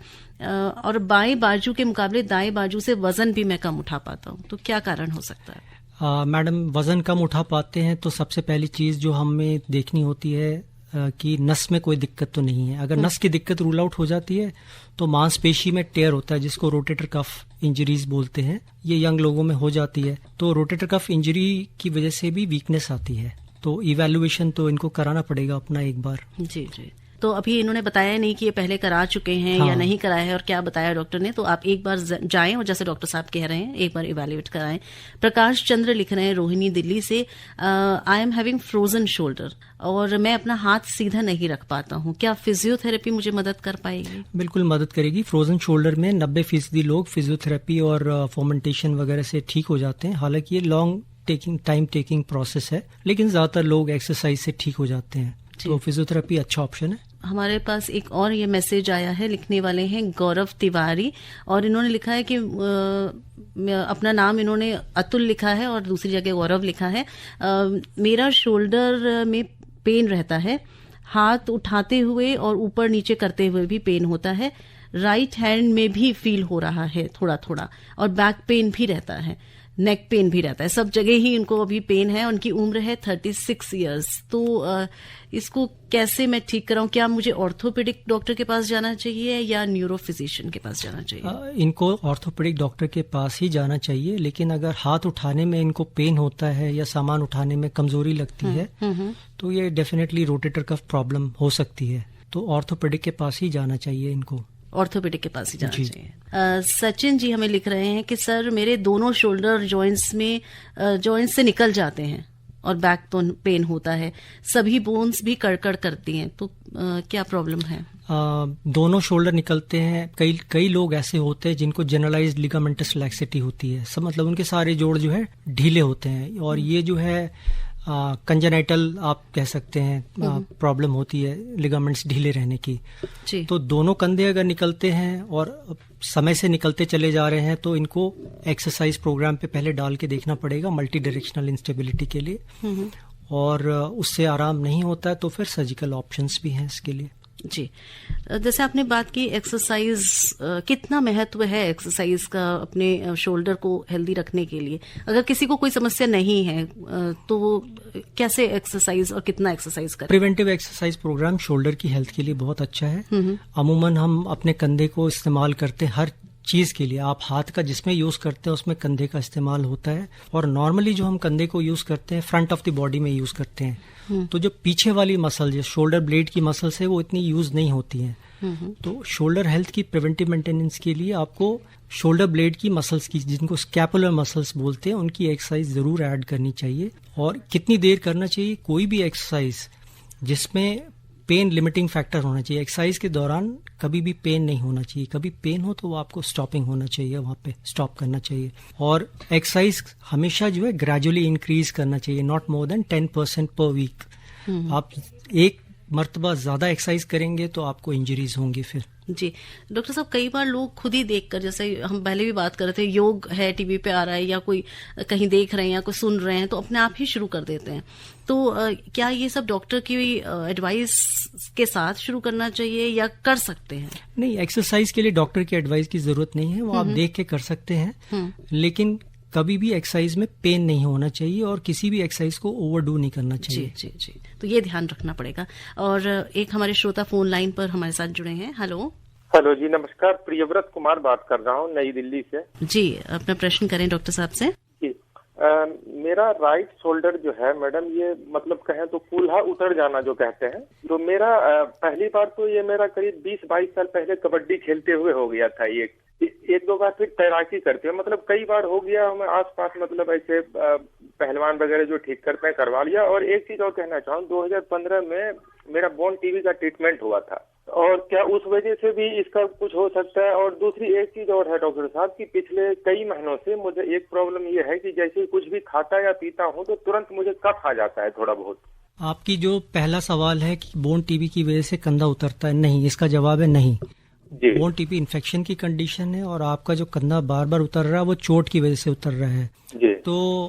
और बाएं बाजू के मुकाबले दाएं बाजू से वजन भी मैं कम उठा पाता हूँ, तो क्या कारण हो सकता है? मैडम, वजन कम उठा पाते हैं तो सबसे पहली चीज जो हमें देखनी होती है कि नस में कोई दिक्कत तो नहीं है। अगर नस की दिक्कत रूल आउट हो जाती है तो मांसपेशी में टेयर होता है, जिसको रोटेटर कफ इंजरीज बोलते हैं, ये यंग लोगों में हो जाती है। तो रोटेटर कफ इंजरी की वजह से भी वीकनेस आती है, तो इवैल्यूएशन तो इनको कराना पड़ेगा अपना एक बार। जी जी। तो अभी इन्होंने बताया नहीं कि ये पहले करा चुके हैं या नहीं कराया है और क्या बताया डॉक्टर ने, तो आप एक बार जाएं और जैसे डॉक्टर साहब कह रहे हैं एक बार इवैल्यूएट कराएं। प्रकाश चंद्र लिख रहे हैं रोहिणी दिल्ली से, I am having frozen shoulder और मैं अपना हाथ सीधा नहीं रख पाता हूँ, क्या फिजियोथेरेपी मुझे मदद कर पाएगी? बिल्कुल मदद करेगी। फ्रोजन शोल्डर में 90% लोग फिजियोथेरेपी और फॉर्मेंटेशन वगैरह से ठीक हो जाते हैं। हालांकि ये लॉन्ग टाइम टेकिंग प्रोसेस है, लेकिन ज्यादातर लोग एक्सरसाइज से ठीक हो जाते हैं, तो फिजियोथेरेपी अच्छा ऑप्शन है। हमारे पास एक और ये मैसेज आया है, लिखने वाले हैं गौरव तिवारी, और इन्होंने लिखा है कि अपना नाम इन्होंने अतुल लिखा है और दूसरी जगह गौरव लिखा है। मेरा शोल्डर में पेन रहता है, हाथ उठाते हुए और ऊपर नीचे करते हुए भी पेन होता है, राइट हैंड में भी फील हो रहा है थोड़ा थोड़ा, और बैक पेन भी रहता है, नेक पेन भी रहता है, सब जगह ही इनको अभी पेन है। उनकी उम्र है 36 इयर्स। तो इसको कैसे मैं ठीक कराऊं? क्या मुझे ऑर्थोपेडिक डॉक्टर के पास जाना चाहिए या न्यूरो फिजिशियन के पास जाना चाहिए? इनको ऑर्थोपेडिक डॉक्टर के पास ही जाना चाहिए, लेकिन अगर हाथ उठाने में इनको पेन होता है या सामान उठाने में कमजोरी लगती है तो ये डेफिनेटली रोटेटर कफ प्रॉब्लम हो सकती है, तो ऑर्थोपेडिक के पास ही जाना चाहिए इनको। ऑर्थोपेडिक के पास ही जाना चाहिए। सचिन जी हमें लिख रहे हैं कि सर मेरे दोनों शोल्डर जॉइंट्स से निकल जाते हैं और बैक पेन होता है, सभी बोन्स भी कड़कड़ करती हैं, तो क्या प्रॉब्लम है? दोनों शोल्डर निकलते हैं। कई लोग ऐसे होते हैं जिनको जनरलाइज्ड लिगामेंटस लैक्सिटी होती है, सब मतलब उनके सारे जोड़ जो है ढीले होते हैं, और ये जो है कंजेनाइटल आप कह सकते हैं प्रॉब्लम होती है लिगामेंट्स ढीले रहने की। तो दोनों कंधे अगर निकलते हैं और समय से निकलते चले जा रहे हैं तो इनको एक्सरसाइज प्रोग्राम पे पहले डाल के देखना पड़ेगा मल्टी डायरेक्शनल इंस्टेबिलिटी के लिए, और उससे आराम नहीं होता है तो फिर सर्जिकल ऑप्शंस भी हैं इसके लिए। जी, जैसे आपने बात की एक्सरसाइज, कितना महत्व है एक्सरसाइज का अपने शोल्डर को हेल्दी रखने के लिए? अगर किसी को कोई समस्या नहीं है तो वो कैसे एक्सरसाइज और कितना एक्सरसाइज करें? प्रिवेंटिव एक्सरसाइज प्रोग्राम शोल्डर की हेल्थ के लिए बहुत अच्छा है। अमूमन हम अपने कंधे को इस्तेमाल करते हैं हर चीज के लिए। आप हाथ का जिसमें यूज करते हैं उसमें कंधे का इस्तेमाल होता है, और नॉर्मली जो हम कंधे को यूज करते हैं फ्रंट ऑफ द बॉडी में यूज करते हैं, तो जो पीछे वाली मसल जो शोल्डर ब्लेड की मसल्स है वो इतनी यूज नहीं होती हैं। तो शोल्डर हेल्थ की प्रिवेंटिव मेंटेनेंस के लिए आपको शोल्डर ब्लेड की मसल्स की, जिनको स्कैपुलर मसल्स बोलते हैं, उनकी एक्सरसाइज जरूर ऐड करनी चाहिए। और कितनी देर करना चाहिए? कोई भी एक्सरसाइज जिसमें पेन लिमिटिंग फैक्टर होना चाहिए। एक्सरसाइज के दौरान कभी भी पेन नहीं होना चाहिए, कभी पेन हो तो वो आपको स्टॉपिंग होना चाहिए, वहां पे स्टॉप करना चाहिए। और एक्सरसाइज हमेशा जो है ग्रेजुअली इंक्रीज करना चाहिए, नॉट मोर देन 10% पर वीक। आप एक मर्तबा ज्यादा एक्सरसाइज करेंगे तो आपको इंजरीज होंगी फिर। जी डॉक्टर साहब, कई बार लोग खुद ही देखकर, जैसे हम पहले भी बात कर रहे थे, योग है टीवी पे आ रहा है या कोई कहीं देख रहे हैं या कोई सुन रहे हैं तो अपने आप ही शुरू कर देते हैं। तो क्या ये सब डॉक्टर की एडवाइस के साथ शुरू करना चाहिए या कर सकते हैं? नहीं, एक्सरसाइज के लिए डॉक्टर की एडवाइस की जरूरत नहीं है, वो आप देख के कर सकते हैं, लेकिन कभी भी एक्सरसाइज में पेन नहीं होना चाहिए और किसी भी एक्सरसाइज को ओवरडू नहीं करना चाहिए। जी जी जी, तो ये ध्यान रखना पड़ेगा। और एक हमारे श्रोता फोन लाइन पर हमारे साथ जुड़े हैं। हेलो जी, नमस्कार। प्रियव्रत कुमार बात कर रहा हूँ नई दिल्ली से। जी, अपना प्रश्न करें डॉक्टर साहब से। जी, मेरा राइट शोल्डर जो है मैडम, ये मतलब कहें तो कूल्हा उतर जाना जो कहते हैं, तो मेरा पहली बार तो ये मेरा करीब 20-22 साल पहले कबड्डी खेलते हुए हो गया था। ये एक दो बार फिर तैराकी करते हुए, मतलब कई बार हो गया। हमें आसपास मतलब ऐसे पहलवान वगैरह जो ठीक करते हैं करवा लिया। और एक चीज और कहना चाहूँ, 2015 में मेरा बोन टीवी का ट्रीटमेंट हुआ था, और क्या उस वजह से भी इसका कुछ हो सकता है? और दूसरी एक चीज और है डॉक्टर साहब कि पिछले कई महीनों से मुझे एक प्रॉब्लम ये है कि जैसे कुछ भी खाता या पीता हूँ तो तुरंत मुझे कफ आ जाता है थोड़ा बहुत। आपकी जो पहला सवाल है कि बोन टीवी की वजह से कंधा उतरता है, नहीं, इसका जवाब है नहीं। बोन टीपी इन्फेक्शन की कंडीशन है और आपका जो कंधा बार बार उतर रहा है वो चोट की वजह से उतर रहा है। जी। तो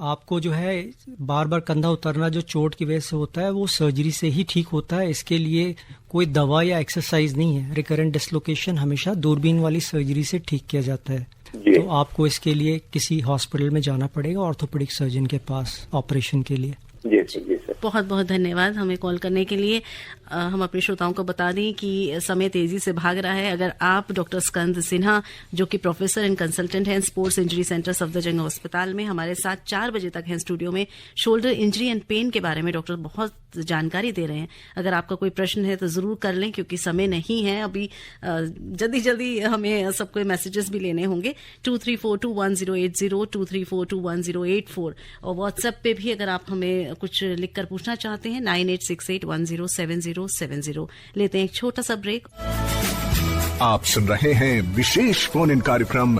आपको जो है बार बार कंधा उतरना जो चोट की वजह से होता है वो सर्जरी से ही ठीक होता है। इसके लिए कोई दवा या एक्सरसाइज नहीं है। रिकरेंट डिसलोकेशन हमेशा दूरबीन वाली सर्जरी से ठीक किया जाता है। तो आपको इसके लिए किसी हॉस्पिटल में जाना पड़ेगा, ऑर्थोपेडिक सर्जन के पास ऑपरेशन के लिए। जी जी सर, बहुत बहुत धन्यवाद हमें कॉल करने के लिए। हम अपने श्रोताओं को बता दें कि समय तेजी से भाग रहा है। अगर आप डॉक्टर स्कंद सिन्हा जो कि प्रोफेसर एंड कंसल्टेंट हैं स्पोर्ट्स इंजरी सेंटर सफदरजंग अस्पताल में, हमारे साथ 4 बजे तक हैं स्टूडियो में। शोल्डर इंजरी एंड पेन के बारे में डॉक्टर बहुत जानकारी दे रहे हैं। अगर आपका कोई प्रश्न है तो जरूर कर लें क्योंकि समय नहीं है अभी। जल्दी जल्दी हमें सबको मैसेजेस भी लेने होंगे। 23421080 23421084 और व्हाट्सएप पे भी अगर आप हमें कुछ लिखकर पूछना चाहते हैं 9868107070। लेते हैं एक छोटा सा ब्रेक। आप सुन रहे हैं विशेष फोन इन कार्यक्रम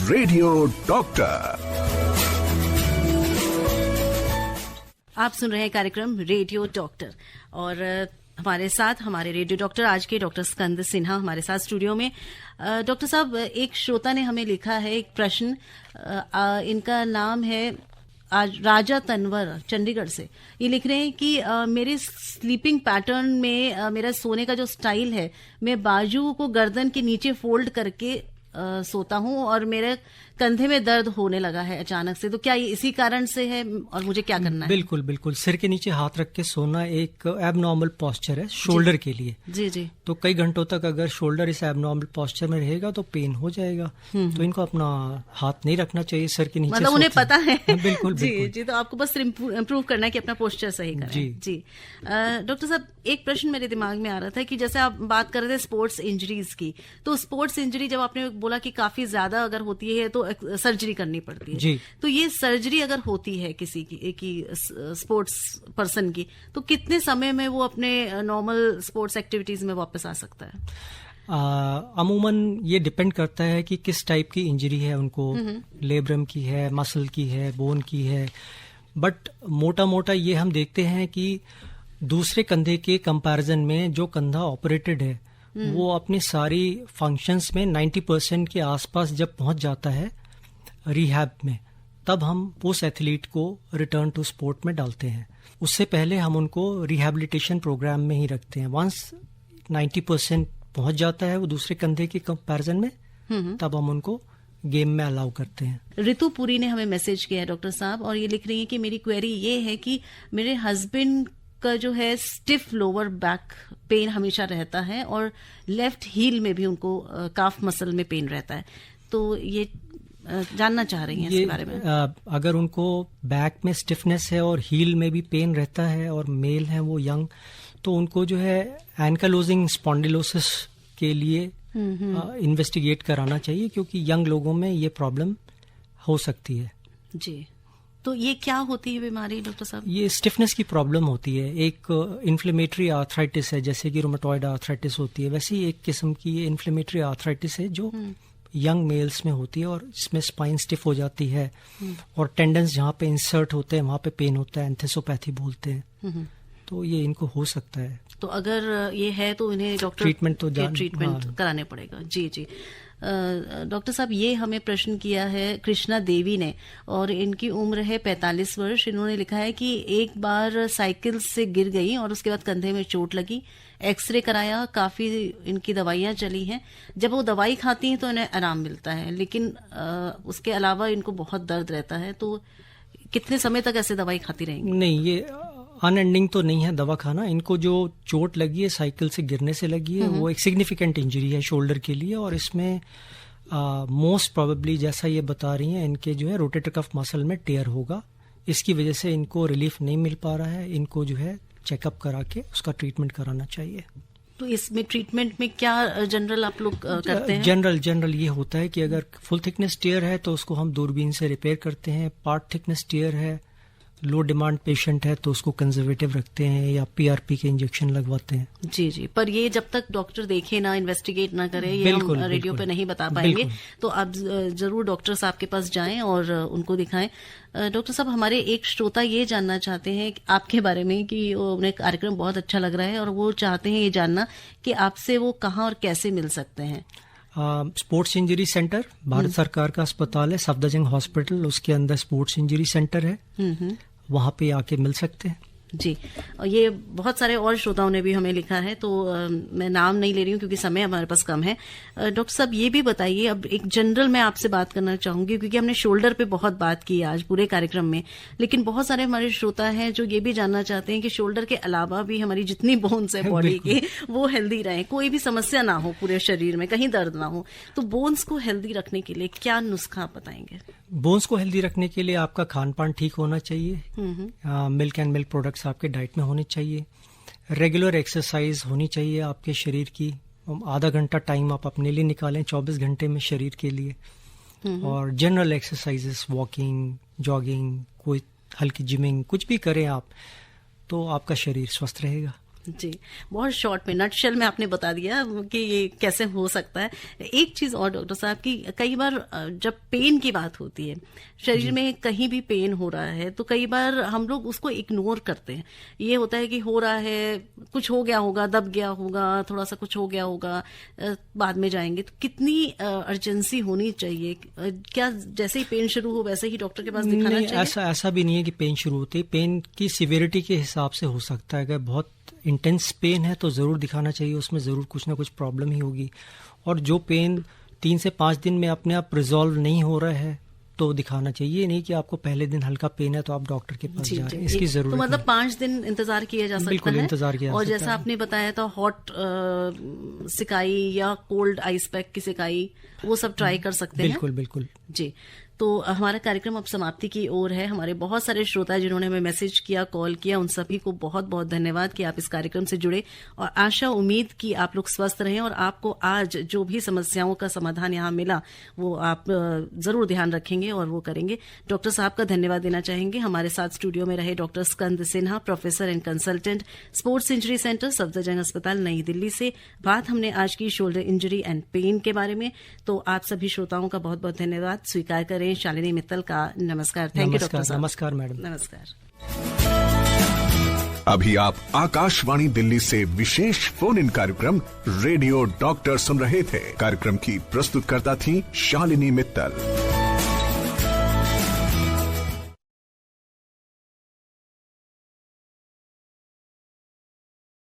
रेडियो डॉक्टर। आप सुन रहे हैं कार्यक्रम रेडियो डॉक्टर और हमारे साथ हमारे रेडियो डॉक्टर आज के डॉक्टर स्कंद सिन्हा हमारे साथ स्टूडियो में। डॉक्टर साहब, एक श्रोता ने हमें लिखा है एक प्रश्न। इनका नाम है आज राजा तनवर चंडीगढ़ से। ये लिख रहे हैं कि मेरे स्लीपिंग पैटर्न में मेरा सोने का जो स्टाइल है, मैं बाजू को गर्दन के नीचे फोल्ड करके सोता हूं और मेरे कंधे में दर्द होने लगा है अचानक से। तो क्या ये इसी कारण से है और मुझे क्या करना है? बिल्कुल बिल्कुल, सिर के नीचे हाथ रख के सोना एक एबनॉर्मल पोस्चर है शोल्डर के लिए। जी जी। तो कई घंटों तक अगर शोल्डर इस एबनॉर्मल पोस्चर में रहेगा तो पेन हो जाएगा। तो इनको अपना हाथ नहीं रखना चाहिए सर के नीचे। मतलब उन्हें पता है। बिल्कुल जी जी। तो आपको बस इम्प्रूव करना है कि अपना पोस्चर सही करें। जी। डॉक्टर साहब, एक प्रश्न मेरे दिमाग में आ रहा था कि जैसे आप बात कर रहे थे स्पोर्ट्स इंजरीज की, तो स्पोर्ट्स इंजरी जब आपने बोला कि काफी ज्यादा अगर होती है तो सर्जरी करनी पड़ती है। जी। तो ये सर्जरी अगर होती है किसी की स्पोर्ट्स पर्सन की, तो कितने समय में वो अपने नॉर्मल स्पोर्ट्स एक्टिविटीज में वापस आ सकता है? अमूमन ये डिपेंड करता है कि किस टाइप की इंजरी है उनको। लेब्रम की है, मसल की है, बोन की है। बट मोटा मोटा ये हम देखते हैं कि दूसरे कंधे के कंपैरिजन में जो कंधा ऑपरेटेड है वो अपनी सारी फंक्शंस में 90% के आसपास जब पहुंच जाता है रिहैब में, तब हम उस एथलीट को रिटर्न टू स्पोर्ट में डालते हैं। उससे पहले हम उनको रिहैबिलिटेशन प्रोग्राम में ही रखते हैं। वंस 90% पहुंच जाता है वो दूसरे कंधे के कंपैरिजन में, तब हम उनको गेम में अलाउ करते हैं। ऋतु पुरी ने हमें मैसेज किया है डॉक्टर साहब, और ये लिख रही है कि मेरी क्वेरी ये है कि मेरे हस्बैंड का जो है स्टिफ लोअर बैक पेन हमेशा रहता है और लेफ्ट हील में भी उनको काफ मसल में पेन रहता है। तो ये जानना चाह रही हैं इसके बारे में। अगर उनको बैक में स्टिफनेस है और हील में भी पेन रहता है और मेल है वो यंग, तो उनको जो है एंकालोजिंग स्पॉन्डिलोसिस के लिए इन्वेस्टिगेट कराना चाहिए, क्योंकि यंग लोगों में ये प्रॉब्लम हो सकती है। जी। तो ये क्या होती है बीमारी डॉक्टर साहब? ये स्टिफनेस की प्रॉब्लम होती है। एक इन्फ्लेमेटरी आर्थराइटिस है, जैसे कि रूमेटॉइड आर्थराइटिस होती है, वैसे ही एक किस्म की ये इन्फ्लेमेटरी आर्थराइटिस है जो यंग मेल्स में होती है और इसमें स्पाइन स्टिफ हो जाती है और टेंडन्स जहाँ पे इंसर्ट होते हैं वहाँ पे पेन होता है, एंथेसोपैथी बोलते हैं। तो ये इनको हो सकता है। तो अगर ये है तो इन्हें डॉक्टर ट्रीटमेंट कराने पड़ेगा। जी जी। डॉक्टर साहब, ये हमें प्रश्न किया है कृष्णा देवी ने और इनकी उम्र है 45 वर्ष। इन्होंने लिखा है कि एक बार साइकिल से गिर गई और उसके बाद कंधे में चोट लगी, एक्सरे कराया, काफी इनकी दवाइयां चली हैं। जब वो दवाई खाती हैं तो इन्हें आराम मिलता है, लेकिन उसके अलावा इनको बहुत दर्द रहता है। तो कितने समय तक ऐसे दवाई खाती रहेंगी? नहीं, ये अनएंडिंग तो नहीं है दवा खाना। इनको जो चोट लगी है साइकिल से गिरने से लगी है वो एक सिग्निफिकेंट इंजरी है शोल्डर के लिए, और इसमें मोस्ट प्रोबेबली जैसा ये बता रही हैं इनके जो है रोटेटर कफ मसल में टेयर होगा। इसकी वजह से इनको रिलीफ नहीं मिल पा रहा है। इनको जो है चेकअप करा के उसका ट्रीटमेंट कराना चाहिए। तो इसमें ट्रीटमेंट में क्या जनरल आप लोग करते हैं? जनरल ये होता है कि अगर फुल थिकनेस टेयर है तो उसको हम दूरबीन से रिपेयर करते हैं। पार्ट थिकनेस टेयर है लो डिमांड पेशेंट है तो उसको कंजर्वेटिव रखते हैं या पीआरपी के इंजेक्शन लगवाते हैं। जी जी, पर ये जब तक डॉक्टर देखे ना, इन्वेस्टिगेट ना करे, ये हम रेडियो पे नहीं बता पाएंगे। तो आप जरूर डॉक्टर साहब के पास जाएं और उनको दिखाएं। डॉक्टर साहब, हमारे एक श्रोता ये जानना चाहते हैं आपके बारे में कि उन्हें कार्यक्रम बहुत अच्छा लग रहा है और वो चाहते हैं ये जानना कि आपसे वो कहाँ और कैसे मिल सकते हैं। स्पोर्ट्स इंजरी सेंटर भारत सरकार का अस्पताल है, सफदरजंग हॉस्पिटल, उसके अंदर स्पोर्ट्स इंजरी सेंटर है, वहां पे आके मिल सकते हैं। जी, और ये बहुत सारे और श्रोताओं ने भी हमें लिखा है, तो मैं नाम नहीं ले रही हूँ क्योंकि समय हमारे पास कम है। डॉक्टर साहब, ये भी बताइए, अब एक जनरल मैं आपसे बात करना चाहूंगी क्योंकि हमने शोल्डर पे बहुत बात की आज पूरे कार्यक्रम में, लेकिन बहुत सारे हमारे श्रोता हैं जो ये भी जानना चाहते हैं कि शोल्डर के अलावा भी हमारी जितनी बोन्स है बॉडी के वो हेल्दी रहें, कोई भी समस्या ना हो पूरे शरीर में, कहीं दर्द ना हो। तो बोन्स को हेल्दी रखने के लिए क्या नुस्खा आप बताएंगे? बोन्स को हेल्दी रखने के लिए आपका खान पान ठीक होना चाहिए, मिल्क एंड मिल्क प्रोडक्ट्स आपके डाइट में होने चाहिए, रेगुलर एक्सरसाइज होनी चाहिए आपके शरीर की, आधा घंटा टाइम आप अपने लिए निकालें 24 घंटे में शरीर के लिए, और जनरल एक्सरसाइजेस, वॉकिंग, जॉगिंग, कोई हल्की जिमिंग, कुछ भी करें आप तो आपका शरीर स्वस्थ रहेगा। जी, बहुत शॉर्ट में, नटशेल में आपने बता दिया कि ये कैसे हो सकता है। एक चीज और डॉक्टर साहब की, कई बार जब पेन की बात होती है, शरीर में कहीं भी पेन हो रहा है तो कई बार हम लोग उसको इग्नोर करते हैं। ये होता है कि हो रहा है, कुछ हो गया होगा, दब गया होगा, थोड़ा सा कुछ हो गया होगा, बाद में जाएंगे। तो कितनी अर्जेंसी होनी चाहिए? क्या जैसे ही पेन शुरू हो वैसे ही डॉक्टर के पास दिखाना चाहिए? ऐसा भी नहीं है कि पेन शुरू होते ही, पेन की सिवियरिटी के हिसाब से हो सकता है। अगर बहुत इंटेंस पेन है तो जरूर दिखाना चाहिए, उसमें जरूर कुछ ना कुछ प्रॉब्लम ही होगी। और जो पेन 3 से 5 दिन में अपने आप रिजॉल्व नहीं हो रहा है तो दिखाना चाहिए, नहीं कि आपको पहले दिन हल्का पेन है तो आप डॉक्टर के पास जा रहे हैं, इसकी जरूरत तो मतलब 5 दिन इंतजार किया जा सकता है। बिल्कुल इंतजार किया जा सकता है। और जैसा आपने बताया था, हॉट सिकाई या कोल्ड आइस पैक की सिकाई, वो सब ट्राई कर सकते हैं। बिल्कुल बिल्कुल जी। तो हमारा कार्यक्रम अब समाप्ति की ओर है। हमारे बहुत सारे श्रोता जिन्होंने हमें मैसेज किया, कॉल किया, उन सभी को बहुत बहुत धन्यवाद कि आप इस कार्यक्रम से जुड़े, और आशा उम्मीद कि आप लोग स्वस्थ रहें और आपको आज जो भी समस्याओं का समाधान यहाँ मिला वो आप जरूर ध्यान रखेंगे और वो करेंगे। डॉक्टर साहब का धन्यवाद देना चाहेंगे। हमारे साथ स्टूडियो में रहे doctor Skanda Sinha, professor and consultant, sports injury centre, Safdarjung अस्पताल, नई दिल्ली से। बात हमने आज की शोल्डर इंजरी एंड पेन के बारे में। तो आप सभी श्रोताओं का बहुत बहुत धन्यवाद। स्वीकार करें शालिनी मित्तल का नमस्कार। थैंक यू डॉक्टर साहब। नमस्कार मैडम। नमस्कार। अभी आप आकाशवाणी दिल्ली से विशेष फोन इन कार्यक्रम रेडियो डॉक्टर सुन रहे थे। कार्यक्रम की प्रस्तुतकर्ता थी शालिनी मित्तल।